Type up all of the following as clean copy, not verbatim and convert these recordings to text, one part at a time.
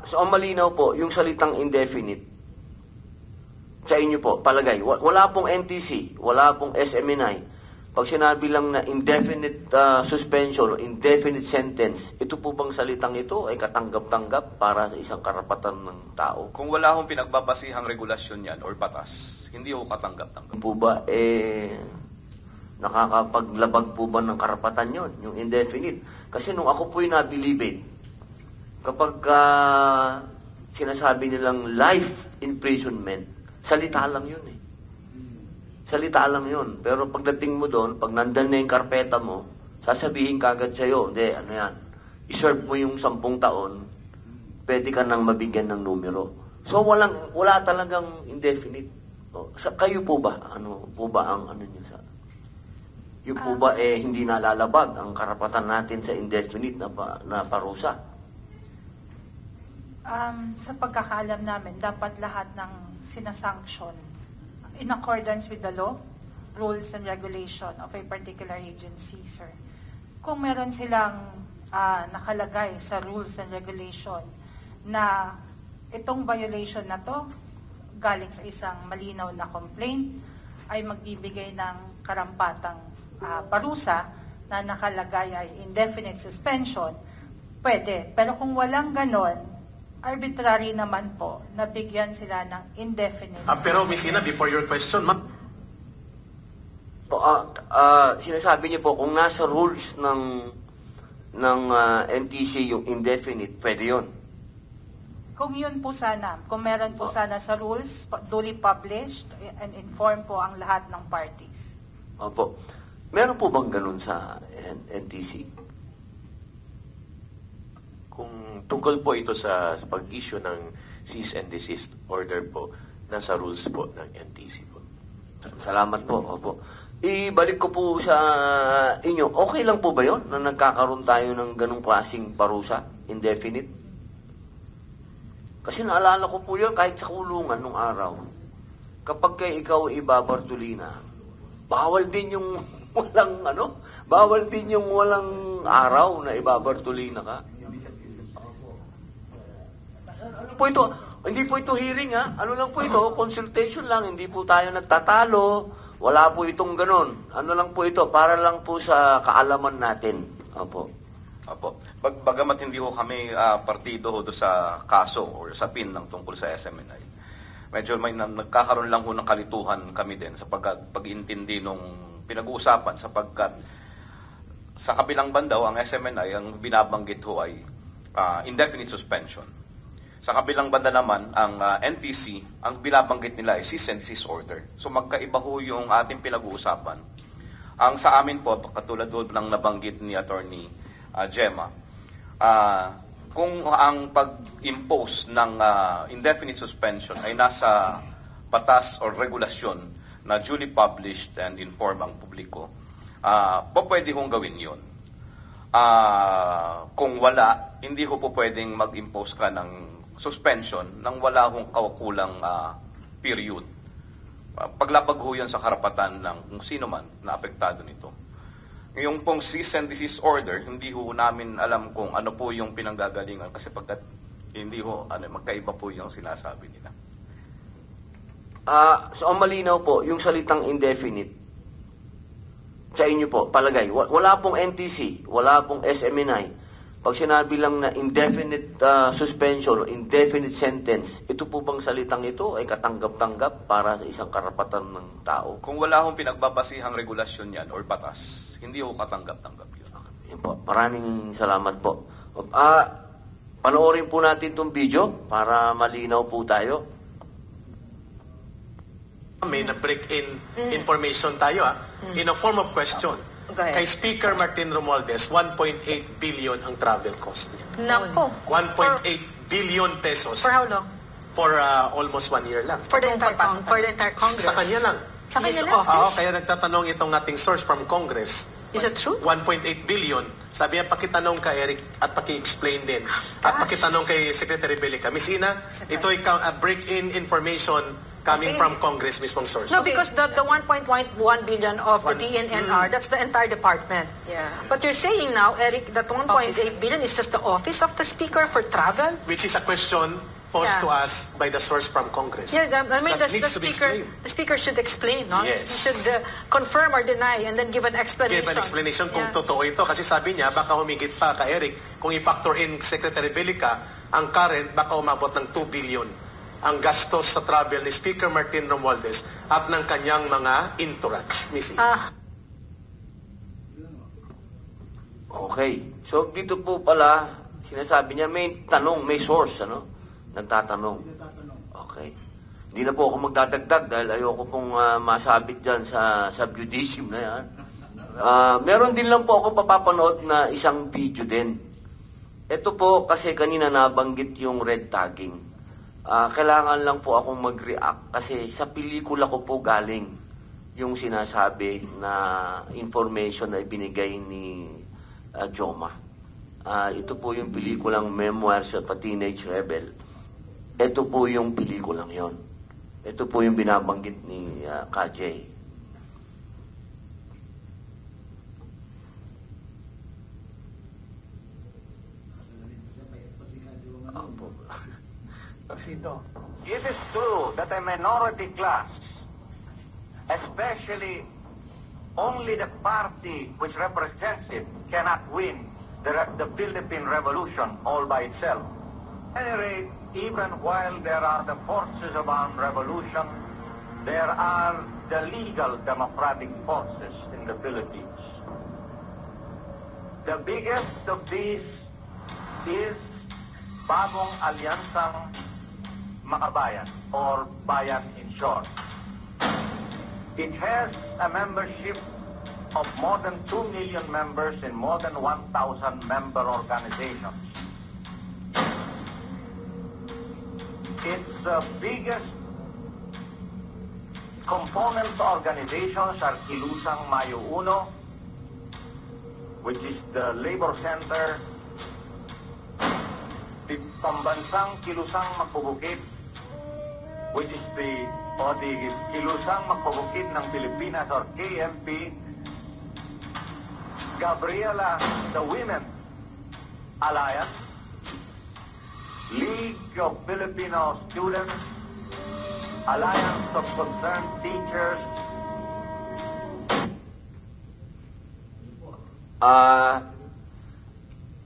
So ang malinaw po, yung salitang indefinite, sa inyo po, palagay, wala pong NTC, wala pong SMNI. Pag sinabi lang na indefinite suspension o indefinite sentence, ito po bang salitang ito ay katanggap-tanggap para sa isang karapatan ng tao? Kung wala akong pinagbabasihang regulasyon yan or batas, hindi ako katanggap-tanggap. Po ba, nakakapaglabag po ba ng karapatan yon, yung indefinite? Kasi nung ako po'y nabilibid, kapag sinasabi nilang life imprisonment, salita lang yun eh. Salita lang yun. Pero pagdating mo doon, pag nandan na yung karpeta mo, sasabihin kagad sa'yo, hindi, ano yan, iserve mo yung 10 taon, pwede ka nang mabigyan ng numero. So wala talagang indefinite. Kayo po ba? Ano po ba ang ano nyo sa... Yung po ba hindi nalalabag ang karapatan natin sa indefinite na parusa? Sa pagkakaalam namin, dapat lahat ng sinasanction in accordance with the law, rules and regulation of a particular agency, sir. Kung meron silang nakalagay sa rules and regulation na itong violation na to galing sa isang malinaw na complaint ay magbibigay ng karampatang parusa na nakalagay ay indefinite suspension, pwede. Pero kung walang ganon, arbitrary naman po, nabigyan sila ng indefinite. Pero Ms. Ina, before your question, sinasabi niyo po, kung nasa rules ng NTC yung indefinite, pwede yun. Kung yun po sana, kung meron po sana sa rules, duly published and inform po ang lahat ng parties. Opo. Meron po bang ganun sa NTC? Kung tungkol po ito sa pag-issue ng cease and desist order po, nasa rules po ng NTC po. Salamat po. Opo. Ibalik ko po sa inyo. Okay lang po ba yon na nagkakaroon tayo ng ganung klaseng parusa? Indefinite? Kasi naalala ko po yun kahit sa kulungan nung araw. Kapag ikaw ibabartulina, bawal din yung walang bawal din yung walang araw na ibabartulina ka. Ano po ito? Hindi po ito hearing ha. Ano lang po ito? Consultation lang. Hindi po tayo nagtatalo. Wala po itong ganun. Ano lang po ito? Para lang po sa kaalaman natin. Opo. Opo. Bagamat hindi ko kami partido do sa kaso or sa PIN ng tungkol sa SMNI, medyo may nagkakaroon lang ho ng kalituhan kami din sa pag-intindi nung pinag-uusapan sapagkat sa kabilang banda ang SMNI ang binabanggit ho ay indefinite suspension. Sa kabilang banda naman, ang NTC, ang binabanggit nila ay cease and desist order. So magkaiba ho yung ating pinag-uusapan. Ang sa amin po, katulad ho ng nabanggit ni Attorney Gemma, kung ang pag-impose ng indefinite suspension ay nasa batas or regulasyon na duly published and inform ang publiko, pwede hong gawin yun. Kung wala, hindi ho po pwedeng mag-impose ka ng suspension nang wala hong kawakulang period. Paglabag ho yan sa karapatan ng kung sino man na apektado nito. Yung pong cease and desist order, hindi ho namin alam kung ano po yung pinanggagalingan kasi pagkat hindi ho, magkaiba po yung sinasabi nila. So ang malinaw po, yung salitang indefinite, sa inyo po, palagay, wala pong NTC, wala pong SMNI. Pag sinabi lang na indefinite suspension o indefinite sentence, ito po bang salitang ito ay katanggap-tanggap para sa isang karapatan ng tao? Kung wala akong pinagbabasihang regulasyon yan or batas, hindi ako katanggap-tanggap yun. Yan po. Maraming salamat po. Panoorin po natin itong video para malinaw po tayo. may na-break-in information tayo in a form of question. Kay Speaker Martin Romualdez, 1.8 billion ang travel cost niya. Nako. 1.8 billion pesos. For how long? For almost 1 year lang. For the entire Congress? Sa kanya lang. Sa kanya lang? Oo, kaya nagtatanong itong ating source from Congress. Is it true? 1.8 billion. Sabi niya, pakitanong kay Eric at paki-explain din. At pakitanong kay Secretary Belica. Miss Ina, ito ay break-in information coming Okay. from Congress mismong source. No, because the 1.1 billion of the DNNR, that's the entire department. Yeah. But you're saying now, Eric, that 1.8 billion is just the office of the speaker for travel? Which is a question posed Yeah. to us by the source from Congress. Yeah, I mean, That the needs to be speaker, explained. the speaker should explain, no? Yes. He should confirm or deny and then give an explanation. Give an explanation kung Yeah. totoo ito. Kasi sabi niya, baka humigit pa ka Eric. Kung i-factor in Secretary Bellica, ang current baka umabot ng 2 billion ang gastos sa travel ni Speaker Martin Romualdez at ng kanyang mga entourage. Miss E. Okay. So, dito po pala, sinasabi niya, may tanong, may source, ano? Nagtatanong. Okay. Hindi na po ako magdadagdag dahil ayoko pong masabit dyan sa subjudicium na yan. Meron din lang po ako papapanood na isang video din. Ito po kasi kanina nabanggit yung red tagging. Kailangan lang po akong mag-react kasi sa pelikula ko po galing yung sinasabi na information na ibinigay ni Joma. Ito po yung pelikulang Memoirs of a Teenage Rebel. Ito po yung pelikulang yon. Ito po yung binabanggit ni Kajay. It is true that a minority class, especially only the party which represents it, cannot win the Philippine Revolution all by itself. At any rate, even while there are the forces of armed revolution, there are the legal democratic forces in the Philippines. The biggest of these is Bagong Alyansang Makabayan, or Bayan in short. It has a membership of more than 2 million members in more than 1,000 member organizations. Its biggest component organizations are Kilusang Mayo Uno, which is the labor center, the Pambansang Kilusang Magpubukid, which is the Kilusang Magpubukid ng Pilipinas, or KMP, Gabriela, the Women Alliance, League of Filipino Students, Alliance of Concerned Teachers.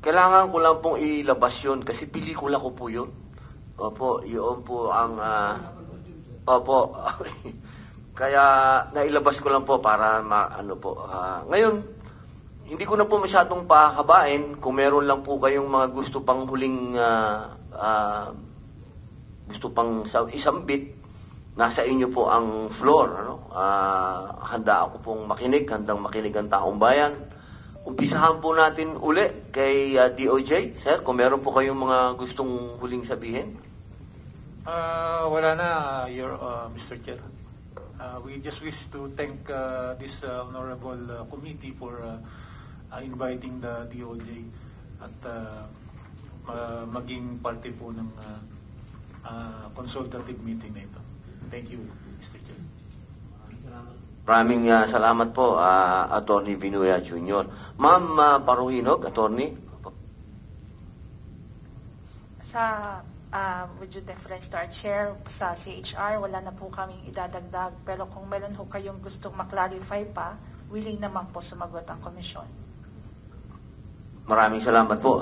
Kailangan ko lang pong ilabas yun kasi pelikula ko po yun. Opo, yun po ang... opo. Kaya nailabas ko lang po para ano po. Ngayon, hindi ko na po masyadong pahabain. Kung meron lang po kayong mga gusto pang huling... gusto pang isambit, nasa inyo po ang floor. Ano? Handa ako pong makinig, handang makinig ang taong bayan. Umpisahan po natin uli kay DOJ. Sir, kung meron po kayong mga gustong huling sabihin. Wala na, Mr. Chair. We just wish to thank this honorable committee for inviting the DOJ at maging parte po ng consultative meeting na ito. Thank you, Mr. Chair. Maraming salamat po, Attorney Vinuya Jr. Ma'am Paruhinog, Attorney. With due deference to our chair, sa CHR, wala na po kaming idadagdag. Pero kung meron ho kayong gustong maklarify pa, willing naman po sumagot ang komisyon. Maraming salamat po.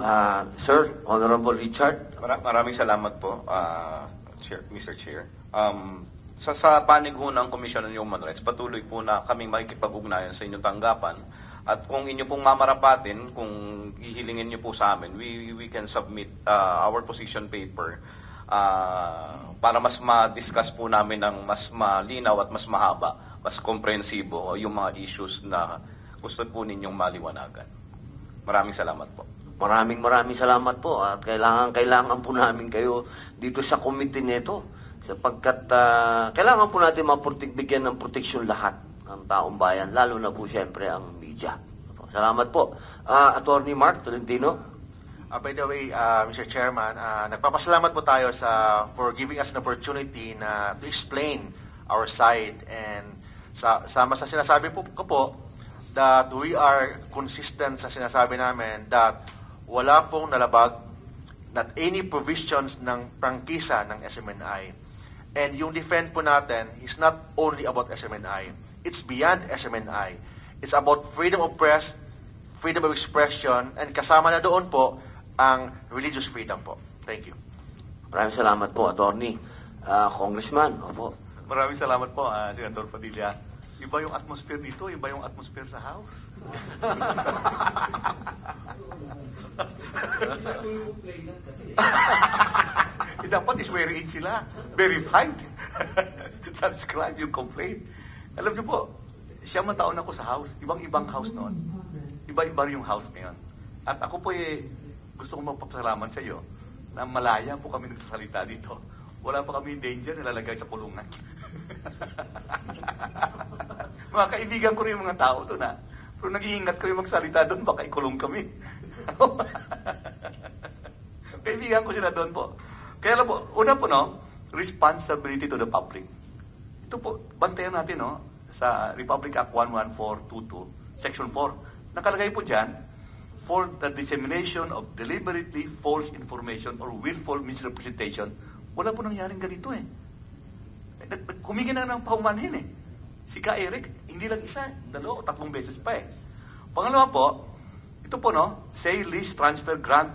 Sir, Honorable Richard. Maraming salamat po, Mr. Chair. Sa panig ho ng Commission on Human Rights, patuloy po na kaming makikipag-ugnayan sa inyong tanggapan. At kung inyo pong mamarapatin, kung hihilingin nyo po sa amin, we can submit our position paper para mas ma-discuss po namin ng mas malinaw at mas mahaba, mas komprehensibo yung mga issues na gusto po ninyong maliwanagan. Maraming salamat po. Maraming salamat po. At kailangan po namin kayo dito sa committee nito. Sapagkat kailangan po natin bigyan ng proteksyon lahat ng taong bayan, lalo na po siyempre ang media. Salamat po. Attorney Mark Tolentino. By the way, Mr. Chairman, nagpapasalamat po tayo for giving us an opportunity to explain our side, and sama sa sinasabi ko po that we are consistent sa sinasabi namin that wala pong nalabag, not any provisions ng prangkisa ng SMNI. And yung defend po natin is not only about SMNI. It's beyond SMNI. It's about freedom of press, freedom of expression, and kasama na doon po ang religious freedom po. Thank you. Maraming salamat po, Attorney. Congressman, opo. Maraming salamat po, Senator Padilla. Iba yung atmosphere dito, iba yung atmosphere sa House. Dapat iswearing sila. Verified. Subscribe yung complaint. Alam niyo po, siyang taon ako sa House. Ibang-ibang House noon. Iba-iba yung House ngayon. At ako po gusto kong magpapasalamat sa iyo na malaya po kami nagsasalita dito. Wala pa kami danger nilalagay sa kulungan. Mga kaibigan ko rin yung mga tao doon ha. Pero nag-iingat kami magsalita doon, baka ikulong kami. Kaibigan ko sila doon po. Kaya alam po, una po responsibility to the public. Ito po, bantayan natin sa Republic Act 11422, Section 4. Nakalagay po dyan, for the dissemination of deliberately false information or willful misrepresentation. Wala po nangyaring ganito eh. Humingi na ng paumanhin eh. Si Ka Eric, hindi lang isa, 2 o 3 beses pa eh. Pangalawa po, ito po sale, lease, transfer, grant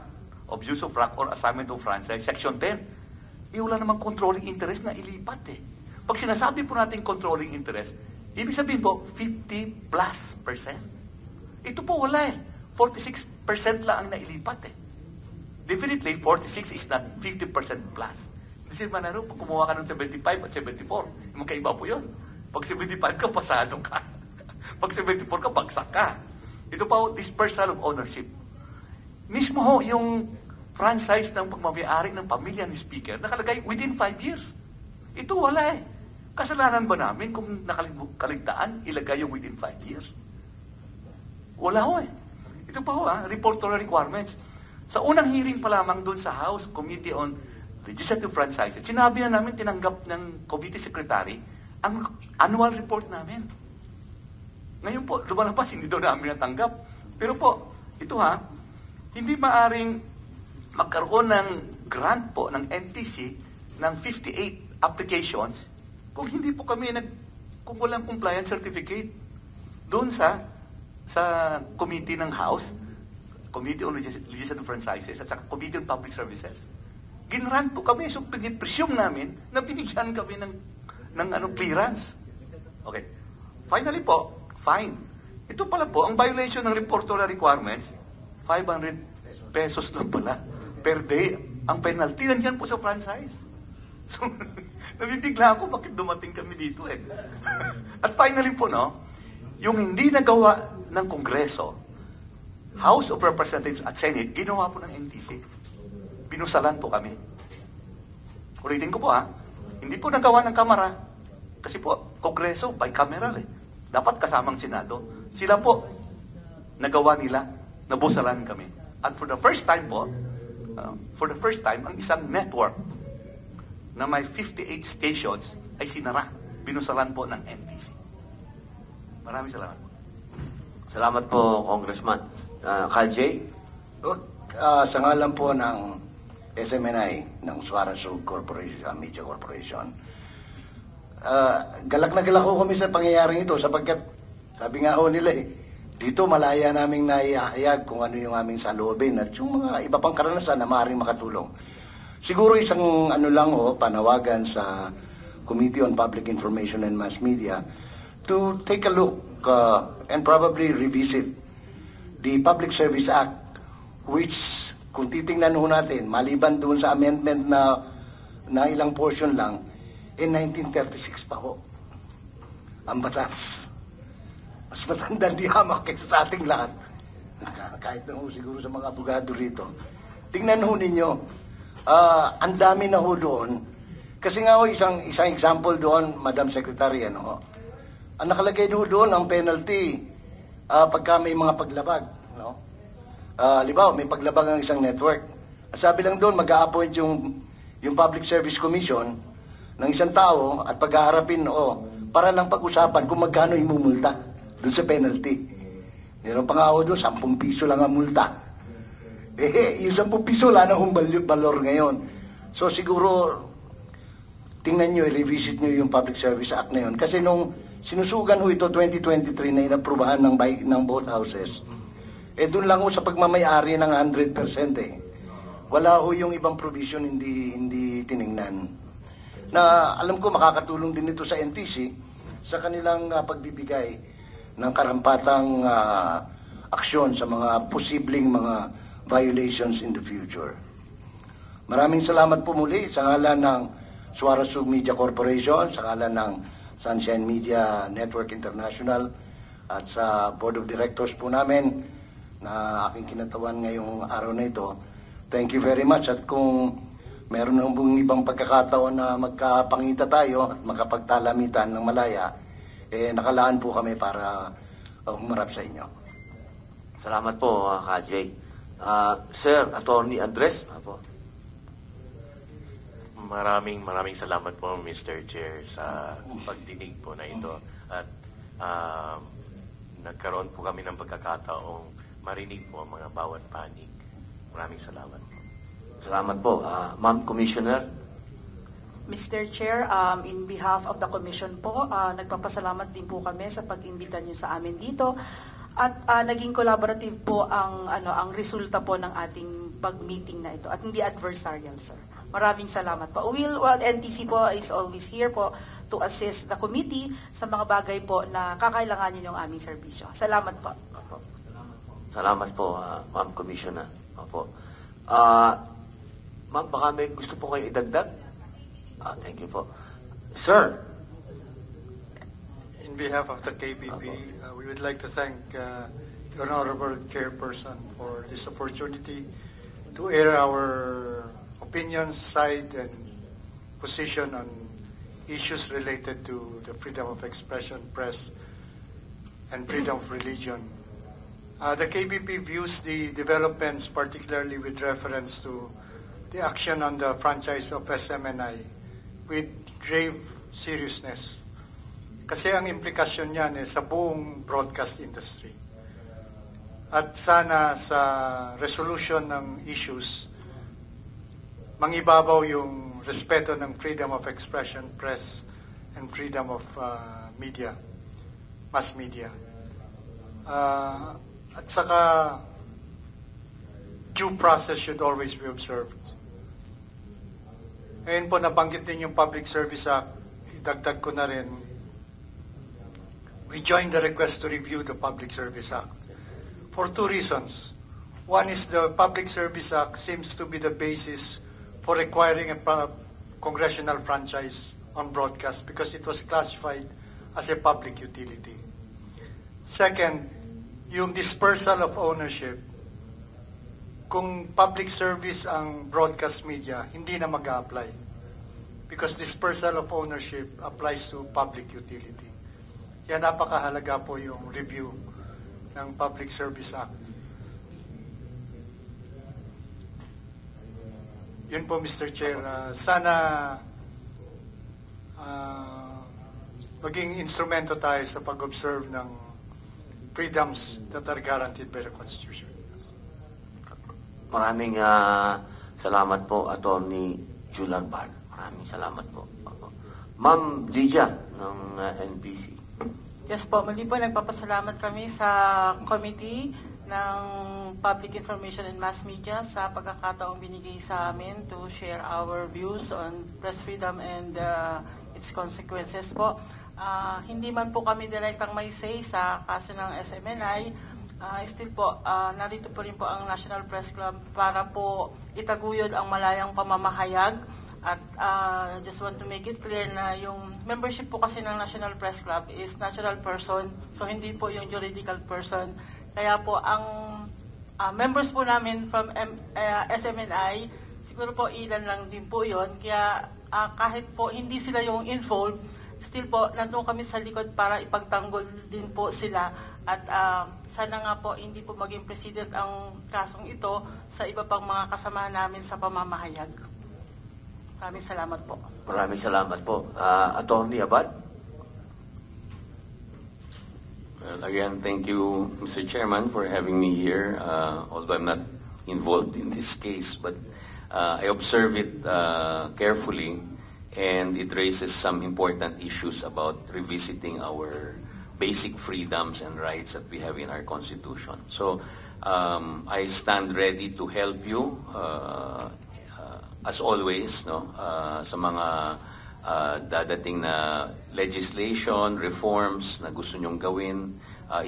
of use of rank or assignment of franchise, Section 10. Wala namang controlling interest na ilipat eh. Pag sinasabi po natin controlling interest, ibig sabihin po, 50+%. Ito po wala eh. 46% lang ang nailipat eh. Definitely, 46 is not 50% plus. Kasi manaro, pag kumuha ka ng 75 at 74, magkaiba po yun. Pag 75 ka, pasado ka. Pag 74 ka, bagsak ka. Ito pa dispersal of ownership. Mismo yung franchise ng pagmamayari ng pamilya ni Speaker, nakalagay within 5 years. Ito wala eh. Kasalanan ba namin kung nakaligtaan, ilagay yung within 5 years? Wala ho eh. Ito pa reportorial requirements. Sa unang hearing pa lamang doon sa House Committee on Legislative Franchises, sinabi na namin, tinanggap ng Committee Secretary ang annual report namin. Ngayon po, lumalabas, hindi daw namin natanggap. Pero po, ito hindi maaring magkaroon ng grant po ng NTC ng 58 applications kung hindi po kami kung walang compliance certificate doon sa committee ng House, Committee on Legislative Franchises at saka Committee on Public Services. Ginrant po kami, so presume namin na binigyan kami ng clearance. Okay. Finally po, fine. Ito pala po, ang violation ng reportorial requirements, 500 pesos lang pala per day. Ang penalty nandiyan po sa franchise. So, nabibigla ako bakit dumating kami dito eh. At finally po, yung hindi nagawa ng Kongreso, House of Representatives at Senate, ginawa po ng NTC. Binusalan po kami. Ulitin ko po hindi po nagawa ng Kamara. Kasi po, Kongreso, bicameral eh. Dapat kasamang Senado. Sila po, nagawa nila, nabusalan kami. At for the first time po, ang isang network na may 58 stations ay sinara. Binusalan po ng NTC. Maraming salamat po. Salamat po, Congressman. Kajay? Sa ngalan po ng SMNI, ng Suara Sub Corporation, Media Corporation, galak na galak ko kami sa pangyayaring ito sapagkat sabi nga ho nila dito malaya naming naihahayag kung ano yung aming saloobin at yung mga iba pang karanasan na maaaring makatulong. Siguro isang panawagan sa Committee on Public Information and Mass Media to take a look and probably revisit the Public Service Act, which kung titingnan ho natin, maliban doon sa amendment na ilang portion lang, in 1936 pa ho ang batas. Mas matandang di hamak kaysa sa ating lahat. Kahit na ho siguro sa mga abogado rito. Tingnan ho ninyo, ang dami na ho doon. Kasi nga ho, isang example doon, Madam Secretary, ang nakalagay doon ang penalty pagka may mga paglabag. Halimbawa, may paglabag ang isang network. Sabi lang doon, mag-a-appoint yung Public Service Commission ng isang tao at pag-aharapin, para lang pag-usapan kung magkano imumulta doon sa penalty. Meron pa nga ako doon, 10 piso lang ang multa. Yung 10 piso, wala na akong balor ngayon. So siguro, tingnan nyo, i-revisit nyo yung Public Service Act na yun. Kasi nung sinusugan ho ito 2023 na inaprubahan ng both houses, doon lang ho sa pagmamayari ng 100%. Wala ho yung ibang provision hindi tiningnan. Na alam ko makakatulong din ito sa NTC sa kanilang pagbibigay ng karampatang aksyon sa mga posibleng mga violations in the future. Maraming salamat po muli sa ngalan ng Suarezug Media Corporation, sa ngalan ng Sunshine Media Network International at sa Board of Directors po namin na aking kinatawan ngayong araw na ito. Thank you very much at kung meron ng ibang pagkakataon na magkapangita tayo at makapagtalamitan ng malaya, nakalaan po kami para humarap sa inyo. Salamat po, Ka-Jay. Sir, Attorney Andres. Maraming salamat po, Mr. Chair, sa pagdinig po na ito. At nagkaroon po kami ng pagkakataong marinig po ang mga bawat panig. Maraming salamat po. Salamat po. Ma'am Commissioner. Mr. Chair, in behalf of the Commission po, nagpapasalamat din po kami sa pag-imbita niyo sa amin dito. At naging collaborative po ang resulta po ng ating pag-meeting na ito. At hindi adversarial, sir. Maraming salamat po. NTC po is always here po to assist the committee sa mga bagay po na kakailanganin yung aming serbisyo. Salamat po. Salamat po, Ma'am Commissioner. Ma'am, baka may gusto po kayong idagdag? Thank you po. Sir. In behalf of the KBP, we would like to thank the Honorable Chairperson for this opportunity to air our opinions, side, and position on issues related to the freedom of expression, press, and freedom of religion. The KBP views the developments, particularly with reference to the action on the franchise of SMNI, with grave seriousness. Kasi ang implikasyon niyan sa buong broadcast industry. At sana sa resolution ng issues, mangibabaw yung respeto ng freedom of expression, press, and freedom of media, mass media. At saka, due process should always be observed. Ngayon po, nabanggit din yung Public Service Act, idagdag ko na rin, we joined the request to review the Public Service Act for two reasons. One is the Public Service Act seems to be the basis for requiring a congressional franchise on broadcast because it was classified as a public utility. Second, yung dispersal of ownership, kung public service ang broadcast media, hindi na mag-a-apply because dispersal of ownership applies to public utility. Yan, napakahalaga po yung review ng Public Service Act. Yun po, Mr. Chair. Sana maging instrumento tayo sa pag-observe ng freedoms that are guaranteed by the Constitution. Maraming salamat po, Attorney Julan Bar. Maraming salamat po. Ma'am Lydia ng NPC. Yes po, muli po nagpapasalamat kami sa committee ng Public Information and Mass Media sa pagkakataong binigay sa amin to share our views on press freedom and its consequences po. Hindi man po kami direktang may say sa kaso ng SMNI, still po, narito po rin po ang National Press Club para po itaguyod ang malayang pamamahayag. At just want to make it clear na yung membership po kasi ng National Press Club is natural person, so hindi po yung juridical person. Kaya po ang members po namin from SMNI, siguro po ilan lang din po yun. Kaya kahit po hindi sila yung involved, still po nandun kami sa likod para ipagtanggol din po sila At sana nga po hindi po maging president ang kasong ito sa iba pang mga kasama namin sa pamamahayag. Maraming salamat po. Maraming salamat po. Attorney Abad? Well, again, thank you, Mr. Chairman, for having me here. Although I'm not involved in this case, but I observe it carefully, and it raises some important issues about revisiting our basic freedoms and rights that we have in our Constitution. So I stand ready to help you, as always, no, sa mga dadating na legislation, reforms na gusto nyong gawin,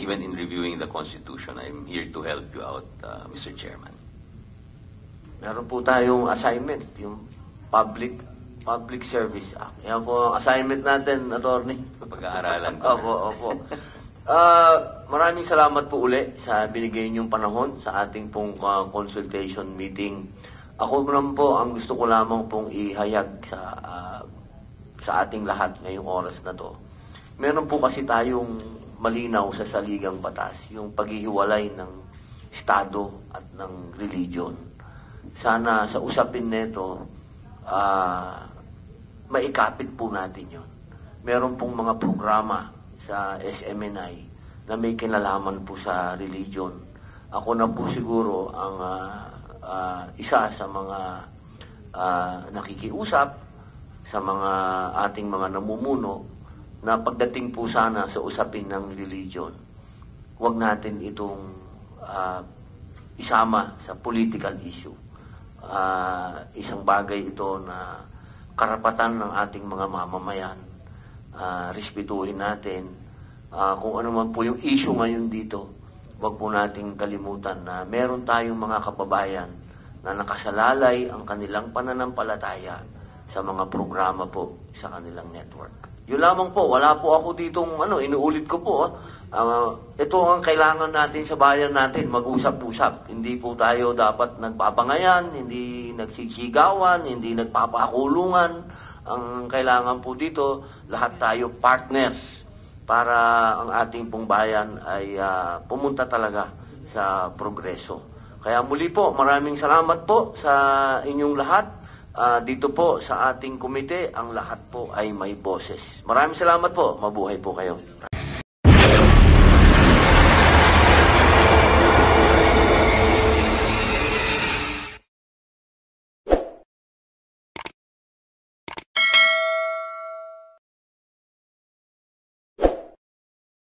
even in reviewing the Constitution. I'm here to help you out, Mr. Chairman. Meron po tayong assignment, yung Public Service Act. Yan po ang assignment natin, Attorney. Pag-aaralan ko. Opo. Maraming salamat po uli sa binigay niyong panahon sa ating pong consultation meeting. Ako naman po, ang gusto ko lamang pong ihayag sa ating lahat ngayong oras na to. Meron po kasi tayong malinaw sa saligang batas, yung paghihiwalay ng Estado at ng religion. Sana sa usapin nito, maikapit po natin yun. Meron pong mga programa sa SMNI na may kinalaman po sa religion. Ako na po siguro ang isa sa mga nakikiusap sa mga ating mga namumuno na pagdating po sana sa usapin ng religion, huwag natin itong isama sa political issue. Isang bagay ito na karapatan ng ating mga mamamayan. Respetuhin natin kung ano man po yung issue ngayon dito. Huwag po nating kalimutan na meron tayong mga kababayan na nakasalalay ang kanilang pananampalataya sa mga programa po sa kanilang network. Yun lamang po, wala po ako ditong inuulit ko po. Ito ang kailangan natin sa bayan natin, mag-usap-usap. Hindi po tayo dapat nagpapangayan, hindi nagsisigawan, hindi nagpapakulungan. Ang kailangan po dito, lahat tayo partners para ang ating pong bayan ay pumunta talaga sa progreso. Kaya muli po, maraming salamat po sa inyong lahat. Dito po sa ating komite, ang lahat po ay may boses. Maraming salamat po. Mabuhay po kayo.